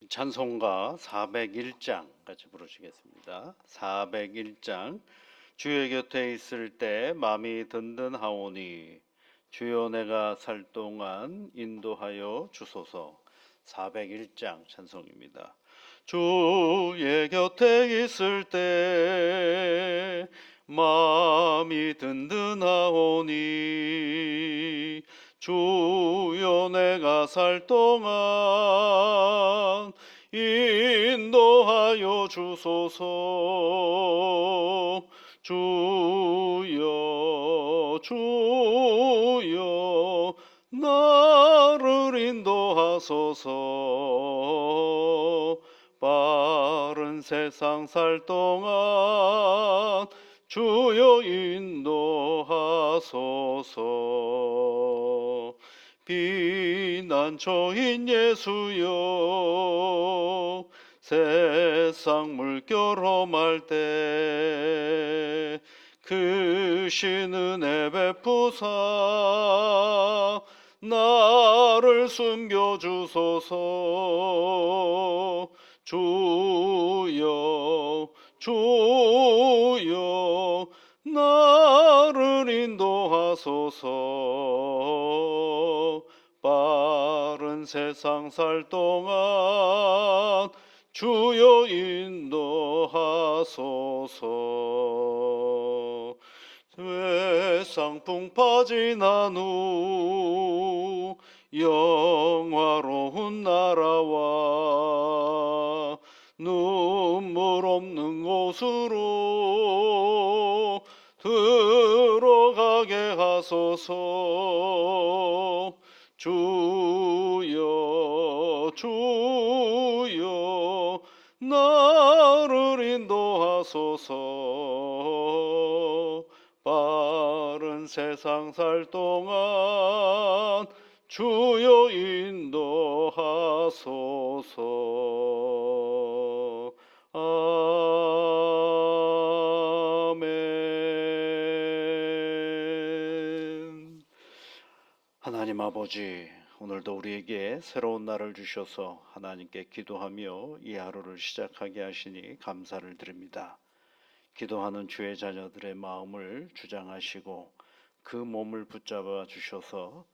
찬송가 401장 같이 부르시겠습니다. 401장. 주의 곁에 있을 때 마음이 든든하오니 주여 내가 살 동안 인도하여 주소서. 401장 찬송입니다. 주의 곁에 있을 때 마음이 든든하오니 주여 내가 살 동안 인도하여 주소서. 주여 나를 인도하소서. 빠른 세상 살 동안 주여 인도하소서. 피난처인 예수여 세상 물결 험할 때 크신 은혜 베푸사 나를 숨겨주소서. 주여 나를 인도하소서. 빠른 세상 살 동안 주여 인도하소서. 외상풍 빠지난 후 영화로운 나라와 눈물 없는 곳으로 들어가게 하소서. 주여 나를 인도하소서. 빠른 세상 살 동안 주여 인도하소서. 아멘. 하나님 아버지, 오늘도 우리에게 새로운 날을 주셔서 하나님께 기도하며 이 하루를 시작하게 하시니 감사를 드립니다. 기도하는 주의 자녀들의 마음을 주장하시고 그 몸을 붙잡아 주셔서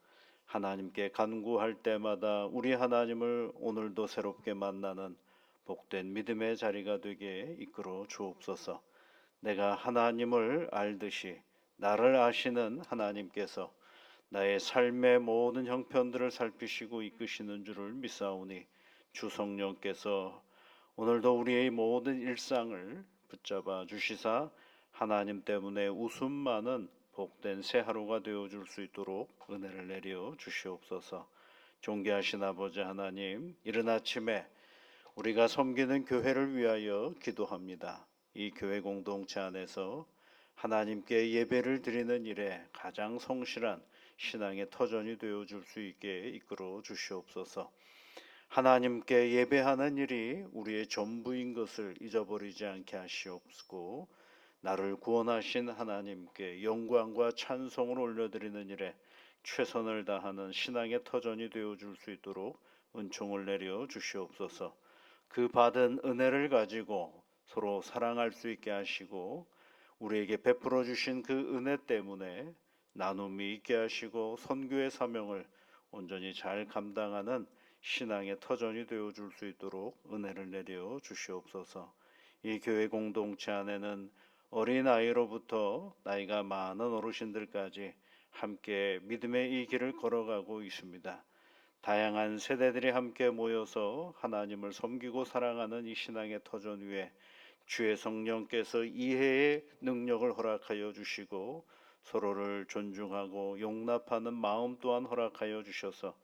하나님께 간구할 때마다 우리 하나님을 오늘도 새롭게 만나는 복된 믿음의 자리가 되게 이끌어 주옵소서. 내가 하나님을 알듯이 나를 아시는 하나님께서 나의 삶의 모든 형편들을 살피시고 이끄시는 줄을 믿사오니 주 성령께서 오늘도 우리의 모든 일상을 붙잡아 주시사 하나님 때문에 웃음 많은 복된 새 하루가 되어줄 수 있도록 은혜를 내려 주시옵소서. 존귀하신 아버지 하나님, 이른 아침에 우리가 섬기는 교회를 위하여 기도합니다. 이 교회 공동체 안에서 하나님께 예배를 드리는 일에 가장 성실한 신앙의 터전이 되어줄 수 있게 이끌어 주시옵소서. 하나님께 예배하는 일이 우리의 전부인 것을 잊어버리지 않게 하시옵고 나를 구원하신 하나님께 영광과 찬송을 올려드리는 일에 최선을 다하는 신앙의 터전이 되어줄 수 있도록 은총을 내려 주시옵소서. 그 받은 은혜를 가지고 서로 사랑할 수 있게 하시고 우리에게 베풀어 주신 그 은혜 때문에 나눔이 있게 하시고 선교의 사명을 온전히 잘 감당하는 신앙의 터전이 되어줄 수 있도록 은혜를 내려 주시옵소서. 이 교회 공동체 안에는 어린아이로부터 나이가 많은 어르신들까지 함께 믿음의 이 길을 걸어가고 있습니다. 다양한 세대들이 함께 모여서 하나님을 섬기고 사랑하는 이 신앙의 터전 위에 주의 성령께서 이해의 능력을 허락하여 주시고 서로를 존중하고 용납하는 마음 또한 허락하여 주셔서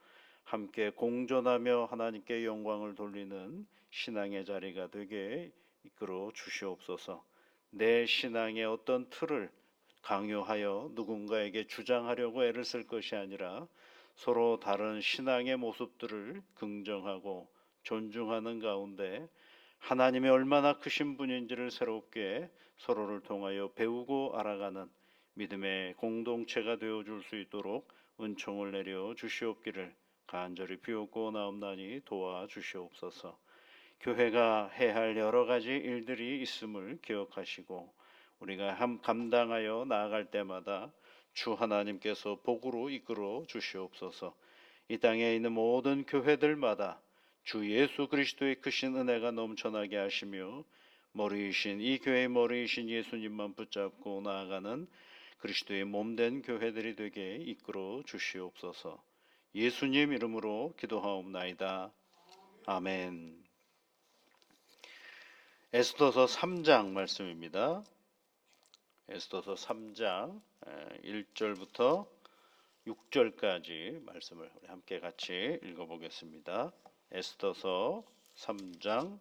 함께 공존하며 하나님께 영광을 돌리는 신앙의 자리가 되게 이끌어 주시옵소서. 내 신앙의 어떤 틀을 강요하여 누군가에게 주장하려고 애를 쓸 것이 아니라 서로 다른 신앙의 모습들을 긍정하고 존중하는 가운데 하나님이 얼마나 크신 분인지를 새롭게 서로를 통하여 배우고 알아가는 믿음의 공동체가 되어줄 수 있도록 은총을 내려 주시옵기를 간절히 비옵고 나옵나니 도와주시옵소서. 교회가 해야 할 여러 가지 일들이 있음을 기억하시고 우리가 감당하여 나아갈 때마다 주 하나님께서 복으로 이끌어 주시옵소서. 이 땅에 있는 모든 교회들마다 주 예수 그리스도의 크신 은혜가 넘쳐나게 하시며 머리이신 이 교회의 머리이신 예수님만 붙잡고 나아가는 그리스도의 몸된 교회들이 되게 이끌어 주시옵소서. 예수님 이름으로 기도하옵나이다. 아멘. 에스더서 3장 말씀입니다. 에스더서 3장 1절부터 6절까지 말씀을 우리 함께 같이 읽어보겠습니다. 에스더서 3장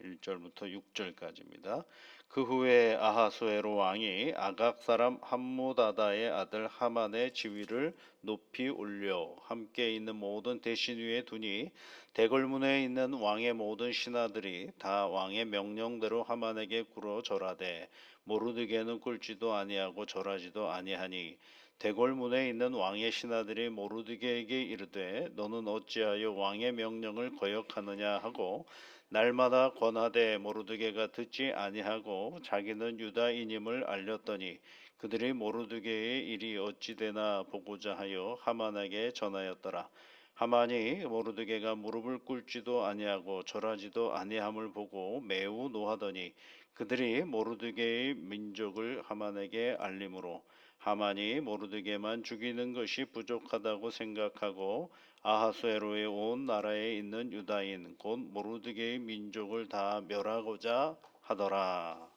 1절부터 6절까지입니다. 그 후에 아하수에로 왕이 아각 사람 함무다다의 아들 하만의 지위를 높이 올려 함께 있는 모든 대신 위에 두니 대궐문에 있는 왕의 모든 신하들이 다 왕의 명령대로 하만에게 굴어 절하되 모르드게는 꿇지도 아니하고 절하지도 아니하니 대궐문에 있는 왕의 신하들이 모르드게에게 이르되 너는 어찌하여 왕의 명령을 거역하느냐 하고 날마다 권하되 모르드게가 듣지 아니하고 자기는 유다인임을 알렸더니 그들이 모르드게의 일이 어찌 되나 보고자 하여 하만에게 전하였더라. 하만이 모르드게가 무릎을 꿇지도 아니하고 절하지도 아니함을 보고 매우 노하더니 그들이 모르드게의 민족을 하만에게 알림으로 하만이 모르드게만 죽이는 것이 부족하다고 생각하고 아하수에로의 온 나라에 있는 유다인 곧 모르드게의 민족을 다 멸하고자 하더라.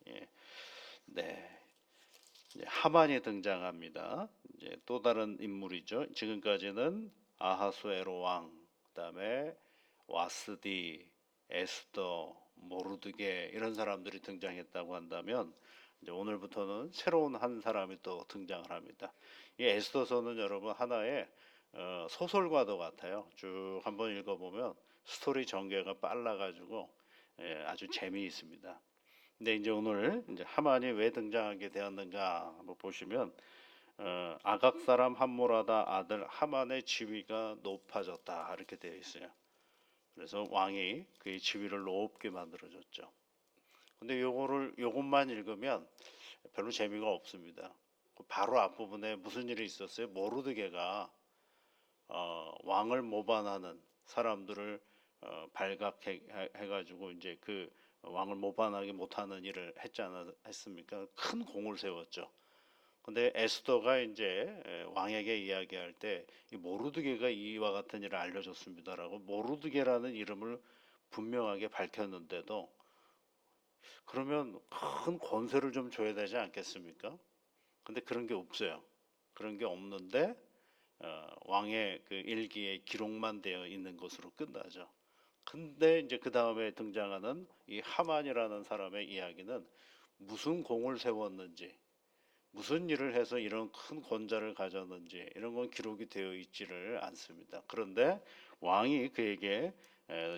예. 네. 이제 하만이 등장합니다. 이제 또 다른 인물이죠. 지금까지는 아하수에로 왕, 그다음에 와스디, 에스더, 모르드게 이런 사람들이 등장했다고 한다면 이제 오늘부터는 새로운 한 사람이 또 등장을 합니다. 이 에스더서는 여러분 하나의 소설과도 같아요. 쭉 한번 읽어보면 스토리 전개가 빨라가지고 아주 재미있습니다. 근데 이제 오늘 이제 하만이 왜 등장하게 되었는가 한번 보시면 아각 사람 함무라다 아들 하만의 지위가 높아졌다 이렇게 되어 있어요. 그래서 왕이 그의 지위를 높게 만들어줬죠. 근데 요것만 읽으면 별로 재미가 없습니다. 바로 앞부분에 무슨 일이 있었어요? 모르드게가 왕을 모반하는 사람들을 발각해가지고 이제 그 왕을 모반하게 못하는 일을 했지 않았습니까? 큰 공을 세웠죠. 근데 에스더가 이제 왕에게 이야기할 때 모르드게가 이와 같은 일을 알려줬습니다라고 모르드게라는 이름을 분명하게 밝혔는데도 그러면 큰 권세를 좀 줘야 되지 않겠습니까? 근데 그런 게 없어요. 그런 게 없는데 왕의 그 일기에 기록만 되어 있는 것으로 끝나죠. 근데 이제 그 다음에 등장하는 이 하만이라는 사람의 이야기는 무슨 공을 세웠는지, 무슨 일을 해서 이런 큰 권좌를 가졌는지 이런 건 기록이 되어 있지를 않습니다. 그런데 왕이 그에게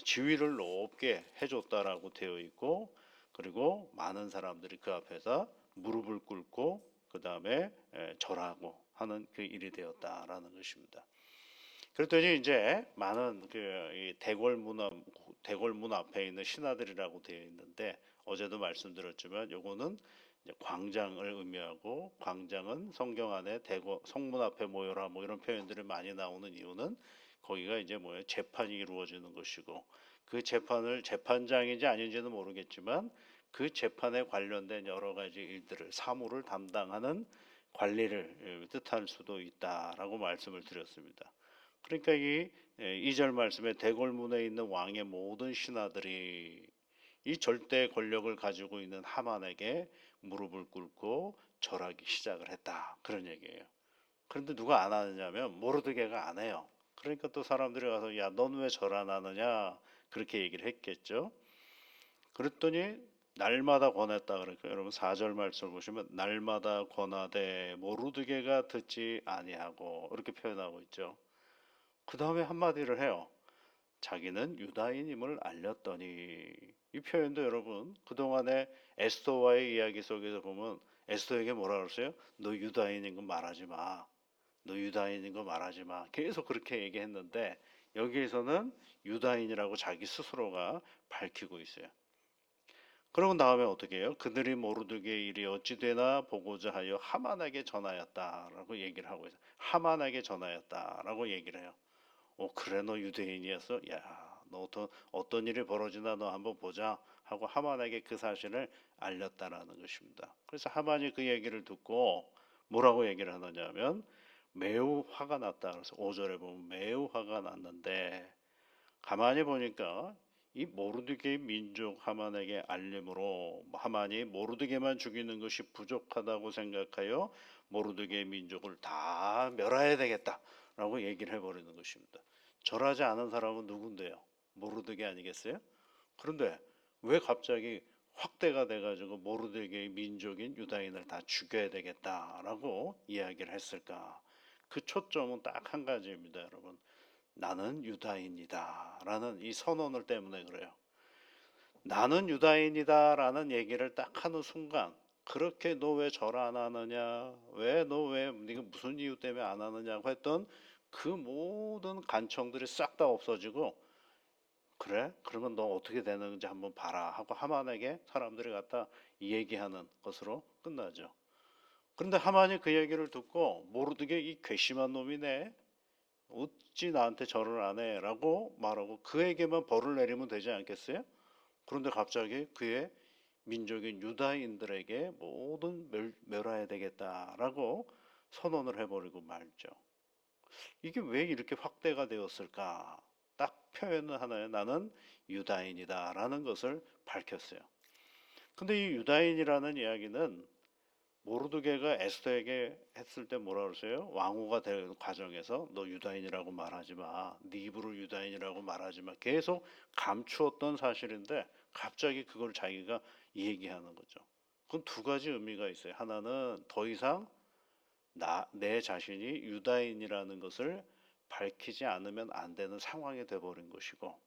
지위를 높게 해줬다라고 되어 있고, 그리고 많은 사람들이 그 앞에서 무릎을 꿇고 그 다음에 절하고 하는 그 일이 되었다라는 것입니다. 그랬더니 이제 많은 그 대궐문 앞에 있는 신하들이라고 되어 있는데 어제도 말씀드렸지만 요거는 이제 광장을 의미하고 광장은 성경 안에 성문 앞에 모여라 뭐 이런 표현들이 많이 나오는 이유는 거기가 이제 뭐예요? 재판이 이루어지는 것이고 그 재판장인지 아닌지는 모르겠지만 그 재판에 관련된 여러 가지 일들을 사무를 담당하는 관리를 뜻할 수도 있다라고 말씀을 드렸습니다. 그러니까 이 2절 말씀에 대궐문에 있는 왕의 모든 신하들이 이 절대 권력을 가지고 있는 하만에게 무릎을 꿇고 절하기 시작을 했다. 그런 얘기예요. 그런데 누가 안 하느냐면 모르드게가 안 해요. 그러니까 또 사람들이 와서 야, 넌 왜 절 안 하느냐? 그렇게 얘기를 했겠죠. 그랬더니 날마다 권했다. 그러니까 여러분 4절 말씀을 보시면 날마다 권하되 모르드게가 듣지 아니하고 이렇게 표현하고 있죠. 그 다음에 한마디를 해요. 자기는 유다인임을 알렸더니 이 표현도 여러분 그동안에 에스더와의 이야기 속에서 보면 에스더에게 뭐라 그랬어요? 너 유다인인 거 말하지 마. 너 유다인인 거 말하지 마. 계속 그렇게 얘기했는데 여기에서는 유다인이라고 자기 스스로가 밝히고 있어요. 그러고 다음에 어떻게 해요? 그들이 모르드게의 일이 어찌 되나 보고자 하여 하만에게 전하였다라고 얘기를 하고 있어요. 하만에게 전하였다라고 얘기를 해요. 그래 너 유대인이었어? 야, 너 어떤 일이 벌어지나 너 한번 보자 하고 하만에게 그 사실을 알렸다라는 것입니다. 그래서 하만이 그 얘기를 듣고 뭐라고 얘기를 하느냐면 매우 화가 났다. 그래서 5절에 보면 매우 화가 났는데 가만히 보니까 이 모르드게의 민족 하만에게 알림으로 하만이 모르드게만 죽이는 것이 부족하다고 생각하여 모르드게의 민족을 다 멸해야 되겠다라고 얘기를 해버리는 것입니다. 절하지 않은 사람은 누군데요? 모르드게 아니겠어요? 그런데 왜 갑자기 확대가 돼가지고 모르드게의 민족인 유다인을 다 죽여야 되겠다라고 이야기를 했을까? 그 초점은 딱 한 가지입니다, 여러분. 나는 유다인이다 라는 이 선언을 때문에 그래요. 나는 유다인이다 라는 얘기를 딱 하는 순간 그렇게 너 왜 절 안 하느냐, 왜 너 왜 네가 무슨 이유 때문에 안 하느냐고 했던 그 모든 간청들이 싹 다 없어지고, 그래? 그러면 너 어떻게 되는지 한번 봐라 하고 하만에게 사람들이 갖다 얘기하는 것으로 끝나죠. 그런데 하만이 그 얘기를 듣고 모르드게 이 괘씸한 놈이네, 어찌 나한테 절을 안 해? 라고 말하고 그에게만 벌을 내리면 되지 않겠어요? 그런데 갑자기 그의 민족인 유다인들에게 모든 멸해야 되겠다라고 선언을 해버리고 말죠. 이게 왜 이렇게 확대가 되었을까? 딱 표현을 하나요. 나는 유다인이다라는 것을 밝혔어요. 근데 이 유다인이라는 이야기는 모르드게가 에스더에게 했을 때 뭐라 그랬어요? 왕후가 되는 과정에서 너 유다인이라고 말하지 마. 네 입으로 유다인이라고 말하지 마. 계속 감추었던 사실인데 갑자기 그걸 자기가 얘기하는 거죠. 그건 두 가지 의미가 있어요. 하나는 더 이상 내 자신이 유다인이라는 것을 밝히지 않으면 안 되는 상황이 돼버린 것이고,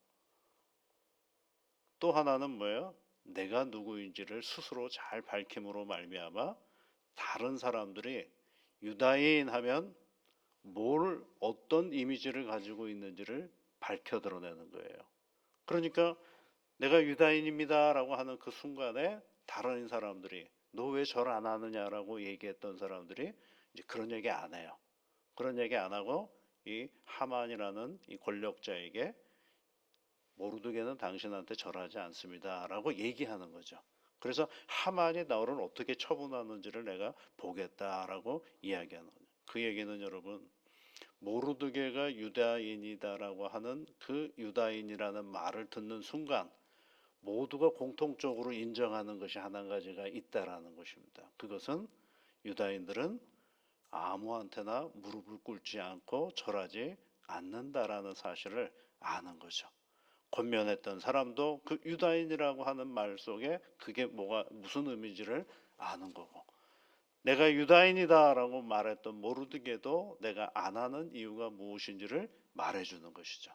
또 하나는 뭐예요? 내가 누구인지를 스스로 잘 밝힘으로 말미암아 다른 사람들이 유다인 하면 어떤 이미지를 가지고 있는지를 밝혀 드러내는 거예요. 그러니까 내가 유다인입니다라고 하는 그 순간에 다른 사람들이 너 왜 절 안 하느냐라고 얘기했던 사람들이 이제 그런 얘기 안 해요. 그런 얘기 안 하고 이 하만이라는 이 권력자에게 모르드게는 당신한테 절하지 않습니다라고 얘기하는 거죠. 그래서 하만이 너를 어떻게 처분하는지를 내가 보겠다라고 이야기하는 거예요. 그 얘기는 여러분, 모르드게가 유다인이다라고 하는 그 유다인이라는 말을 듣는 순간 모두가 공통적으로 인정하는 것이 하나 가지가 있다라는 것입니다. 그것은 유다인들은 아무한테나 무릎을 꿇지 않고 절하지 않는다라는 사실을 아는 거죠. 권면했던 사람도 그 유다인이라고 하는 말 속에 그게 무슨 의미인지를 아는 거고, 내가 유다인이다라고 말했던 모르드게도 내가 안 하는 이유가 무엇인지를 말해주는 것이죠.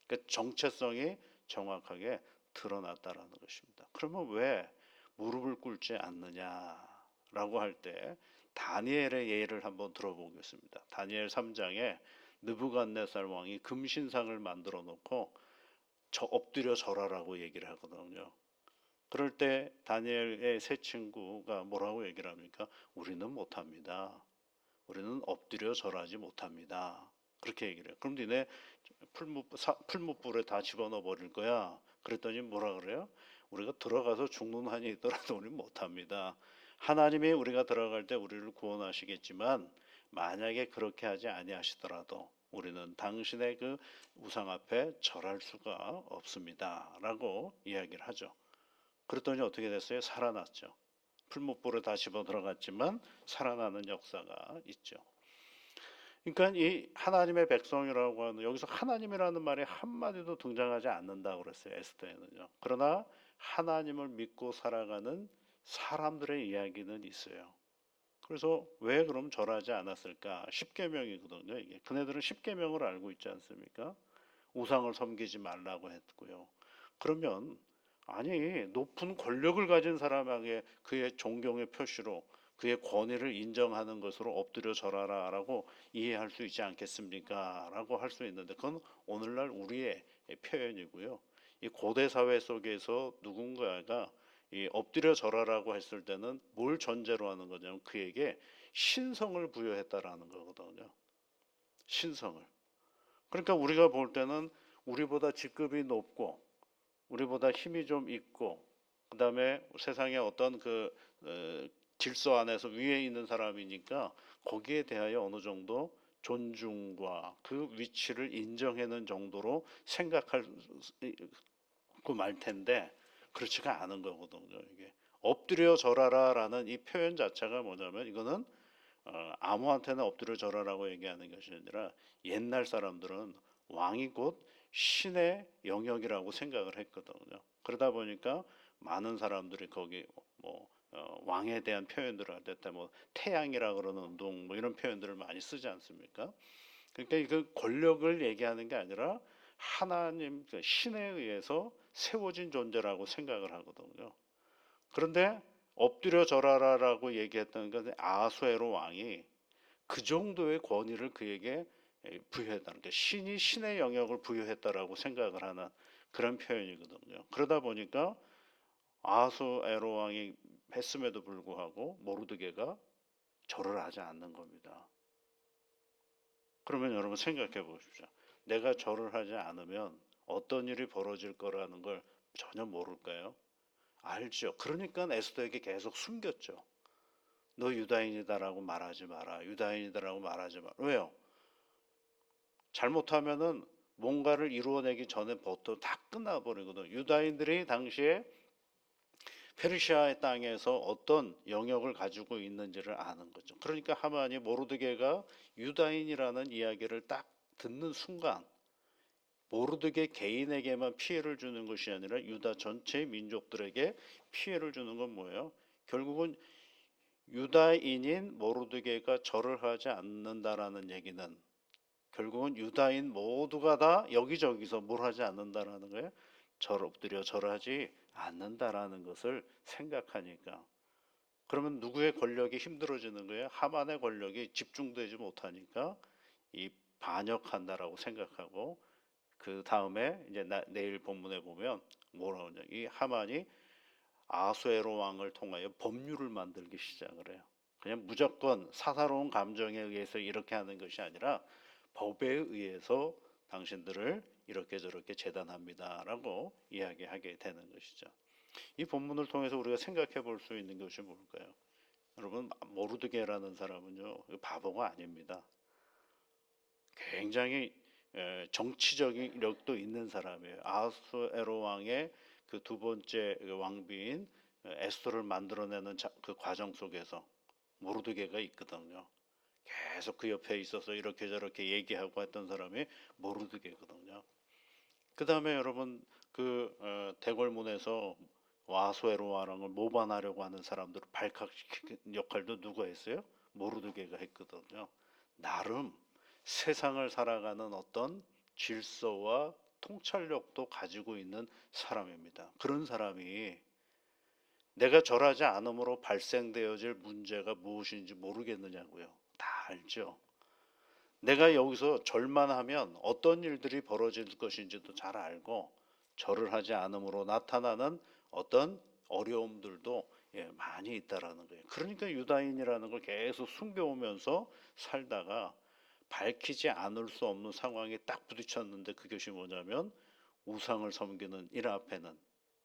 그 정체성이 정확하게 드러났다라는 것입니다. 그러면 왜 무릎을 꿇지 않느냐라고 할 때 다니엘의 예를 한번 들어보겠습니다. 다니엘 3장에 느부갓네살 왕이 금신상을 만들어 놓고 엎드려 절하라고 얘기를 하거든요. 그럴 때 다니엘의 세 친구가 뭐라고 얘기를 합니까? 우리는 못합니다. 우리는 엎드려 절하지 못합니다. 그렇게 얘기를 해요. 그럼 니네 풀무불에 다 집어넣어 버릴 거야. 그랬더니 뭐라 그래요? 우리가 들어가서 죽는 한이 있더라도 우리는 못합니다. 하나님이 우리가 들어갈 때 우리를 구원하시겠지만 만약에 그렇게 하지 아니하시더라도 우리는 당신의 그 우상 앞에 절할 수가 없습니다. 라고 이야기를 하죠. 그랬더니 어떻게 됐어요? 살아났죠. 풀무불에 다 집어 들어갔지만 살아나는 역사가 있죠. 그러니까 이 하나님의 백성이라고 하는, 여기서 하나님이라는 말이 한마디도 등장하지 않는다고 그랬어요. 에스더에는요. 그러나 하나님을 믿고 살아가는 사람들의 이야기는 있어요. 그래서 왜 그럼 절하지 않았을까? 십계명이거든요. 이게 그네들은 십계명을 알고 있지 않습니까? 우상을 섬기지 말라고 했고요. 그러면 아니 높은 권력을 가진 사람에게 그의 존경의 표시로 그의 권위를 인정하는 것으로 엎드려 절하라라고 이해할 수 있지 않겠습니까? 라고 할 수 있는데 그건 오늘날 우리의 표현이고요. 이 고대 사회 속에서 누군가가 이 엎드려 절하라고 했을 때는 뭘 전제로 하는 거냐면 그에게 신성을 부여했다라는 거거든요. 신성을. 그러니까 우리가 볼 때는 우리보다 직급이 높고 우리보다 힘이 좀 있고 그다음에 세상의 어떤 질서 안에서 위에 있는 사람이니까 거기에 대하여 어느 정도 존중과 그 위치를 인정하는 정도로 생각할 말 텐데 그렇지가 않은 거거든요. 이게 엎드려 절하라라는 이 표현 자체가 뭐냐면 이거는 아무한테나 엎드려 절하라고 얘기하는 것이 아니라 옛날 사람들은 왕이 곧 신의 영역이라고 생각을 했거든요. 그러다 보니까 많은 사람들이 거기 왕에 대한 표현들을 할 때 뭐 태양이라 그러는 운동 뭐 이런 표현들을 많이 쓰지 않습니까? 그러니까 그 권력을 얘기하는 게 아니라 하나님 신에 의해서 세워진 존재라고 생각을 하거든요. 그런데 엎드려 절하라라고 얘기했던 것은 아수에로 왕이 그 정도의 권위를 그에게 부여했다는 게 신이 신의 영역을 부여했다라고 생각을 하는 그런 표현이거든요. 그러다 보니까 아수에로 왕이 했음에도 불구하고 모르드게가 절을 하지 않는 겁니다. 그러면 여러분 생각해 보십시오. 내가 절을 하지 않으면 어떤 일이 벌어질 거라는 걸 전혀 모를까요? 알죠. 그러니까 에스더에게 계속 숨겼죠. 너 유다인이다라고 말하지 마라. 유다인이다라고 말하지 마라. 왜요? 잘못하면은 뭔가를 이루어내기 전에 보통 다 끝나버리거든. 유다인들이 당시에 페르시아의 땅에서 어떤 영역을 가지고 있는지를 아는 거죠. 그러니까 하만이 모르드게가 유다인이라는 이야기를 딱 듣는 순간 모르드게 개인에게만 피해를 주는 것이 아니라 유다 전체 민족들에게 피해를 주는 건 뭐예요? 결국은 유다인인 모르드게가 절을 하지 않는다라는 얘기는 결국은 유다인 모두가 다 여기저기서 뭘 하지 않는다라는 거예요. 엎드려 절하지 않는다라는 것을 생각하니까 그러면 누구의 권력이 힘들어지는 거예요? 하만의 권력이 집중되지 못하니까 이 반역한다라고 생각하고 그 다음에 이제 내일 본문에 보면 뭐라고 하냐 이 하만이 아수에로 왕을 통하여 법률을 만들기 시작을 해요. 그냥 무조건 사사로운 감정에 의해서 이렇게 하는 것이 아니라 법에 의해서 당신들을 이렇게 저렇게 재단합니다라고 이야기하게 되는 것이죠. 이 본문을 통해서 우리가 생각해 볼 수 있는 것이 뭘까요? 여러분 모르드게라는 사람은요 바보가 아닙니다. 굉장히 정치적인 력도 있는 사람이에요. 아수에로 왕의 그 두 번째 왕비인 에스더를 만들어내는 그 과정 속에서 모르드게가 있거든요. 계속 그 옆에 있어서 이렇게 저렇게 얘기하고 했던 사람이 모르드게거든요. 그 다음에 여러분 대궐문에서 아수에로 왕을 모반하려고 하는 사람들을 발칵시키는 역할도 누가 했어요? 모르드게가 했거든요. 나름 세상을 살아가는 어떤 질서와 통찰력도 가지고 있는 사람입니다. 그런 사람이 내가 절하지 않음으로 발생되어질 문제가 무엇인지 모르겠느냐고요. 다 알죠. 내가 여기서 절만 하면 어떤 일들이 벌어질 것인지도 잘 알고 절을 하지 않음으로 나타나는 어떤 어려움들도 많이 있다라는 거예요. 그러니까 유다인이라는 걸 계속 숨겨오면서 살다가 밝히지 않을 수 없는 상황에 딱 부딪혔는데 그것이 뭐냐면 우상을 섬기는 일 앞에는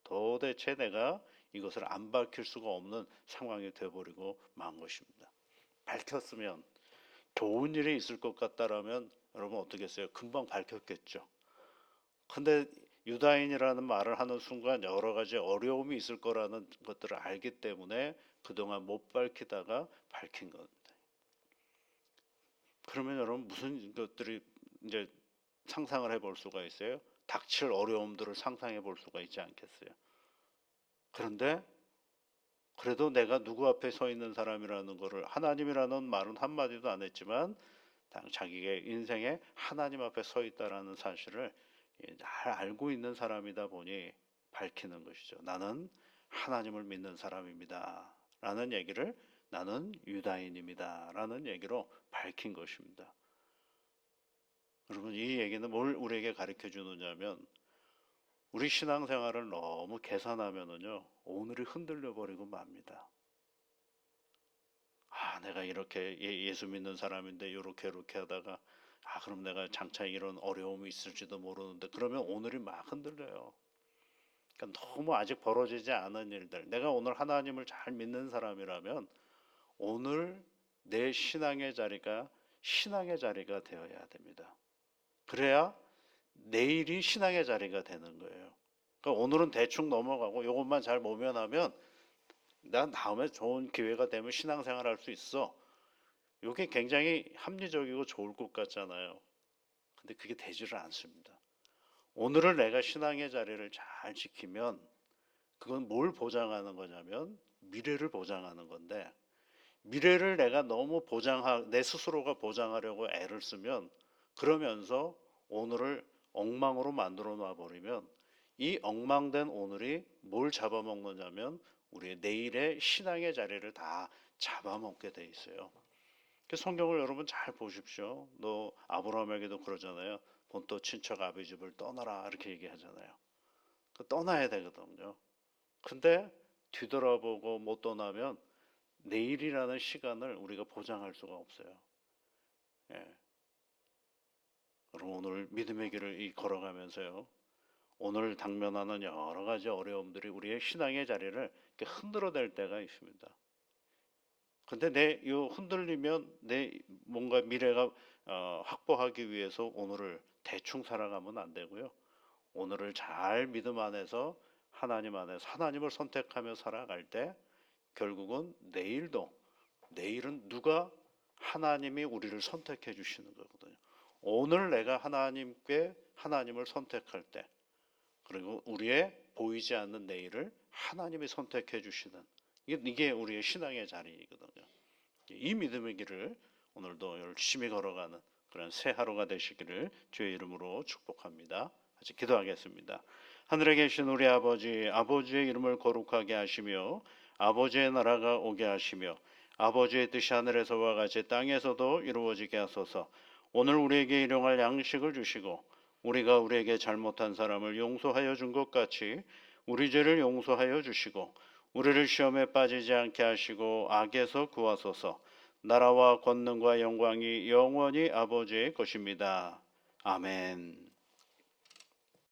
도대체 내가 이것을 안 밝힐 수가 없는 상황이 되어버리고 만 것입니다. 밝혔으면 좋은 일이 있을 것 같다라면 여러분 어떻게 했어요? 금방 밝혔겠죠. 근데 유다인이라는 말을 하는 순간 여러 가지 어려움이 있을 거라는 것들을 알기 때문에 그동안 못 밝히다가 밝힌 겁니다. 그러면 여러분 무슨 것들이 이제 상상을 해볼 수가 있어요? 닥칠 어려움들을 상상해 볼 수가 있지 않겠어요? 그런데 그래도 내가 누구 앞에 서 있는 사람이라는 것을 하나님이라는 말은 한마디도 안 했지만 자기의 인생에 하나님 앞에 서 있다라는 사실을 잘 알고 있는 사람이다 보니 밝히는 것이죠. 나는 하나님을 믿는 사람입니다. 라는 얘기를 나는 유다인입니다 라는 얘기로 밝힌 것입니다. 여러분, 이 얘기는 뭘 우리에게 가르쳐 주느냐면, 우리 신앙생활을 너무 계산하면은요, 오늘이 흔들려 버리고 맙니다. 내가 이렇게 예수 믿는 사람인데 이렇게 하다가 그럼 내가 장차 이런 어려움이 있을지도 모르는데, 그러면 오늘이 막 흔들려요. 그러니까 너무 아직 벌어지지 않은 일들, 내가 오늘 하나님을 잘 믿는 사람이라면 오늘 내 신앙의 자리가 되어야 됩니다. 그래야 내일이 신앙의 자리가 되는 거예요. 그러니까 오늘은 대충 넘어가고 이것만 잘 모면하면 난 다음에 좋은 기회가 되면 신앙생활 할 수 있어. 이게 굉장히 합리적이고 좋을 것 같잖아요. 근데 그게 되지를 않습니다. 오늘을 내가 신앙의 자리를 잘 지키면 그건 뭘 보장하는 거냐면 미래를 보장하는 건데, 미래를 내가 너무 내 스스로가 보장하려고 애를 쓰면, 그러면서 오늘을 엉망으로 만들어 놔 버리면 이 엉망된 오늘이 뭘 잡아먹느냐면 우리의 내일의 신앙의 자리를 다 잡아먹게 돼 있어요. 성경을 여러분 잘 보십시오. 너 아브라함에게도 그러잖아요. 본토 친척 아비 집을 떠나라 이렇게 얘기하잖아요. 떠나야 되거든요. 근데 뒤돌아보고 못 떠나면 내일이라는 시간을 우리가 보장할 수가 없어요. 예. 여러분, 오늘 믿음의 길을 걸어가면서요, 오늘 당면하는 여러 가지 어려움들이 우리의 신앙의 자리를 이렇게 흔들어댈 때가 있습니다. 근데 이 흔들리면 내 뭔가 미래가 확보하기 위해서 오늘을 대충 살아가면 안 되고요. 오늘을 잘 믿음 안에서 하나님 안에서 하나님을 선택하며 살아갈 때 결국은 내일은 누가 하나님이 우리를 선택해 주시는 거거든요. 오늘 내가 하나님을 선택할 때, 그리고 우리의 보이지 않는 내일을 하나님이 선택해 주시는, 이게 우리의 신앙의 자리이거든요. 이 믿음의 길을 오늘도 열심히 걸어가는 그런 새 하루가 되시기를 주의 이름으로 축복합니다. 같이 기도하겠습니다. 하늘에 계신 우리 아버지의 이름을 거룩하게 하시며 아버지의 나라가 오게 하시며 아버지의 뜻이 하늘에서와 같이 땅에서도 이루어지게 하소서. 오늘 우리에게 일용할 양식을 주시고 우리가 우리에게 잘못한 사람을 용서하여 준 것 같이 우리 죄를 용서하여 주시고 우리를 시험에 빠지지 않게 하시고 악에서 구하소서. 나라와 권능과 영광이 영원히 아버지의 것입니다. 아멘.